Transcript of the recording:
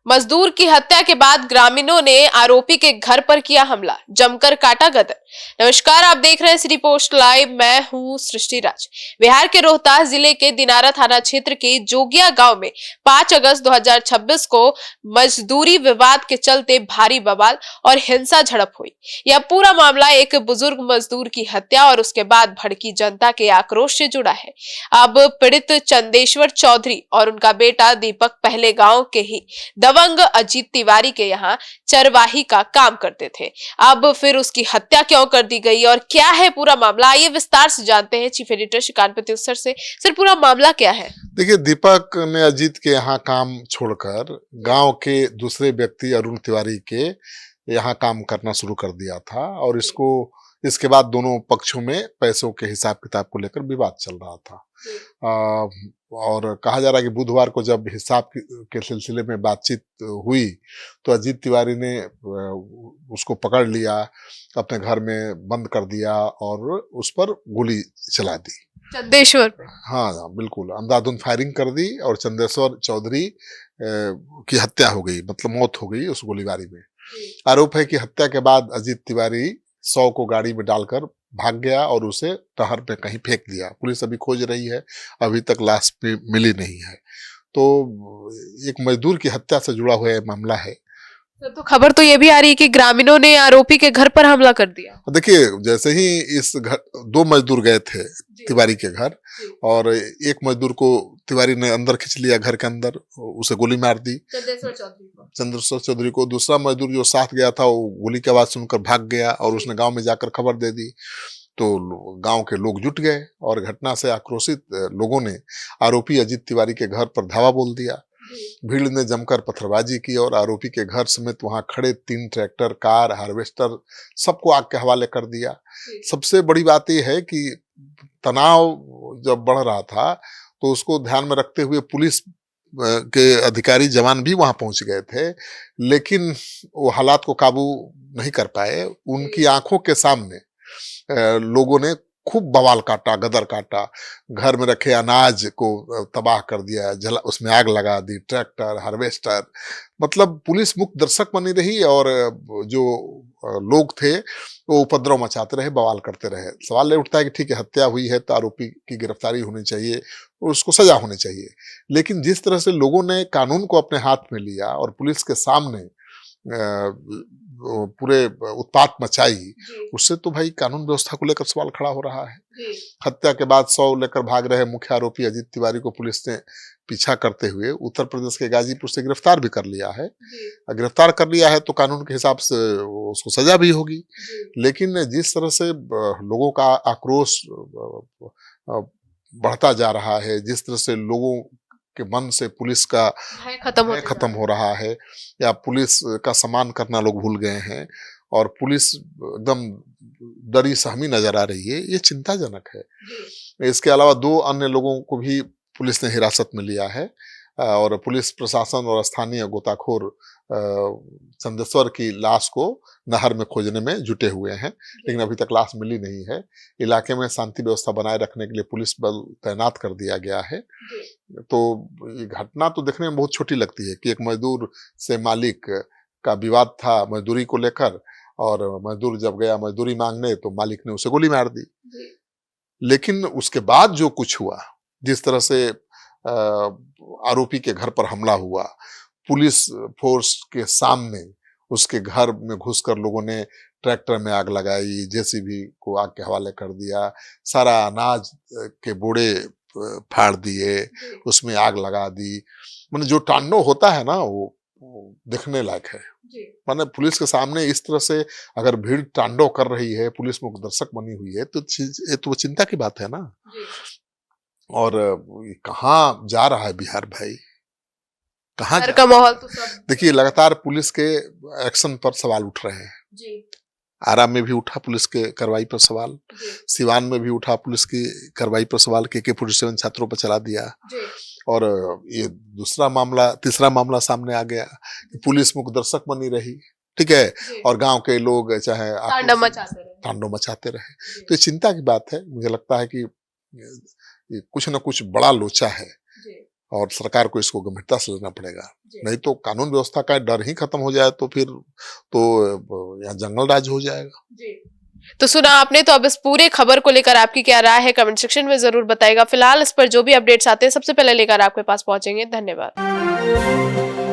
मजदूर की हत्या के बाद ग्रामीणों ने आरोपी के घर पर किया हमला, जमकर काटा गदर। नमस्कार, आप देख रहे हैं सिटी पोस्ट लाइव। मैं हूं सृष्टि राज। बिहार के रोहतास जिले के दिनारा थाना क्षेत्र के जोगिया गांव में 5 अगस्त 2026 को मजदूरी विवाद के चलते भारी बवाल और हिंसा झड़प हुई। यह पूरा मामला एक बुजुर्ग मजदूर की हत्या और उसके बाद भड़की जनता के आक्रोश से जुड़ा है। अब पीड़ित चंदेश्वर चौधरी और उनका बेटा दीपक पहले गांव के ही दबंग अजीत तिवारी के यहाँ चरवाही का काम करते थे। अब फिर उसकी हत्या क्यों कर दी गई और क्या है पूरा मामला, आइए विस्तार से जानते हैं चीफ एडिटर श्रीकांत प्रत्युत्तर से। सर, पूरा मामला क्या है? देखिए, दीपक ने अजीत के यहाँ काम छोड़कर गांव के दूसरे व्यक्ति अरुण तिवारी के यहाँ काम करना शुरू कर दिया था और इसके बाद दोनों पक्षों में पैसों के हिसाब किताब को लेकर विवाद चल रहा था। और कहा जा रहा है कि बुधवार को जब हिसाब के सिलसिले में बातचीत हुई तो अजीत तिवारी ने उसको पकड़ लिया, अपने घर में बंद कर दिया और उस पर गोली चला दी। चंदेश्वर पे? हाँ, बिल्कुल अंधाधुंध फायरिंग कर दी और चंदेश्वर चौधरी की हत्या हो गई, मतलब मौत हो गई उस गोलीबारी में। आरोप है कि हत्या के बाद अजीत तिवारी 100 को गाड़ी में डालकर भाग गया और उसे नहर पे कहीं फेंक दिया। पुलिस अभी खोज रही है, अभी तक लाश मिली नहीं है। तो एक मजदूर की हत्या से जुड़ा हुआ मामला है। तो खबर तो ये भी आ रही है कि ग्रामीणों ने आरोपी के घर पर हमला कर दिया। देखिए, जैसे ही इस घर 2 मजदूर गए थे तिवारी के घर और एक मजदूर को तिवारी ने अंदर खींच लिया, घर के अंदर उसे गोली मार दी, चंद्रेश्वर चौधरी को। दूसरा मजदूर जो साथ गया था वो गोली की आवाज सुनकर भाग गया और उसने गांव में जाकर खबर दे दी। तो गांव के लोग जुट गए और घटना से आक्रोशित लोगों ने आरोपी अजीत तिवारी के घर पर धावा बोल दिया। भीड़ ने जमकर पत्थरबाजी की और आरोपी के घर समेत वहां खड़े 3 ट्रैक्टर, कार, हार्वेस्टर सबको आग के हवाले कर दिया। सबसे बड़ी बात यह है कि तनाव जब बढ़ रहा था तो उसको ध्यान में रखते हुए पुलिस के अधिकारी जवान भी वहां पहुंच गए थे, लेकिन वो हालात को काबू नहीं कर पाए। उनकी आंखों के सामने लोगों ने खूब बवाल काटा, गदर काटा, घर में रखे अनाज को तबाह कर दिया, जला उसमें आग लगा दी, ट्रैक्टर, हार्वेस्टर, मतलब पुलिस मुख्य दर्शक बनी रही और जो लोग थे वो उपद्रव मचाते रहे, बवाल करते रहे। सवाल ये उठता है कि ठीक है, हत्या हुई है तो आरोपी की गिरफ्तारी होनी चाहिए और उसको सजा होनी चाहिए, लेकिन जिस तरह से लोगों ने कानून को अपने हाथ में लिया और पुलिस के सामने पूरे उत्पात मचाई, उससे तो भाई कानून व्यवस्था को लेकर सवाल खड़ा हो रहा है। हत्या के बाद 100 लेकर भाग रहे मुख्य आरोपी अजीत तिवारी को पुलिस ने पीछा करते हुए उत्तर प्रदेश के गाजीपुर से गिरफ्तार भी कर लिया है। गिरफ्तार कर लिया है तो कानून के हिसाब से उसको सजा भी होगी, लेकिन जिस तरह से लोगों का आक्रोश बढ़ता जा रहा है, जिस तरह से लोगों के मन से पुलिस का खत्म हो रहा है या पुलिस का सम्मान करना लोग भूल गए हैं और पुलिस एकदम डरी सहमी नजर आ रही है, ये चिंताजनक है। इसके अलावा 2 अन्य लोगों को भी पुलिस ने हिरासत में लिया है और पुलिस प्रशासन और स्थानीय गोताखोर चंदेश्वर की लाश को नहर में खोजने में जुटे हुए हैं, लेकिन अभी तक लाश मिली नहीं है। इलाके में शांति व्यवस्था बनाए रखने के लिए पुलिस बल तैनात कर दिया गया है। तो ये घटना तो देखने में बहुत छोटी लगती है कि एक मजदूर से मालिक का विवाद था मजदूरी को लेकर और मजदूर जब गया मजदूरी मांगने तो मालिक ने उसे गोली मार दी। लेकिन उसके बाद जो कुछ हुआ, जिस तरह से आरोपी के घर पर हमला हुआ, पुलिस फोर्स के सामने उसके घर में घुसकर लोगों ने ट्रैक्टर में आग लगाई, जेसीबी को आग के हवाले कर दिया, सारा अनाज के बोरे फाड़ दिए, उसमें आग लगा दी। मतलब जो तांडव होता है ना वो देखने लायक है। माने पुलिस के सामने इस तरह से अगर भीड़ तांडव कर रही है, पुलिस मुख्य दर्शक बनी हुई है, तो चिंता की बात है ना। और कहाँ जा रहा है बिहार भाई, कहाँ का माहौल तो सब देखिए, लगातार पुलिस के एक्शन पर सवाल उठ रहे हैं। आरा में भी उठा पुलिस के कार्रवाई पर सवाल, सिवान में भी उठा पुलिस की कार्रवाई पर सवाल, AK-47 छात्रों पर चला दिया। और ये तीसरा मामला सामने आ गया कि पुलिस मुख्य दर्शक बनी रही, ठीक है, और गांव के लोग चाहे तांडव मचाते रहे। तो ये चिंता की बात है। मुझे लगता है कि कुछ न कुछ बड़ा लोचा है और सरकार को इसको गंभीरता से लेना पड़ेगा। नहीं तो कानून व्यवस्था का डर ही खत्म हो जाए तो फिर तो यहाँ जंगल राज हो जाएगा। तो सुना आपने, तो अब इस पूरे खबर को लेकर आपकी क्या राय है कमेंट सेक्शन में जरूर बताइएगा। फिलहाल इस पर जो भी अपडेट्स आते हैं सबसे पहले लेकर आपके पास पहुंचेंगे। धन्यवाद।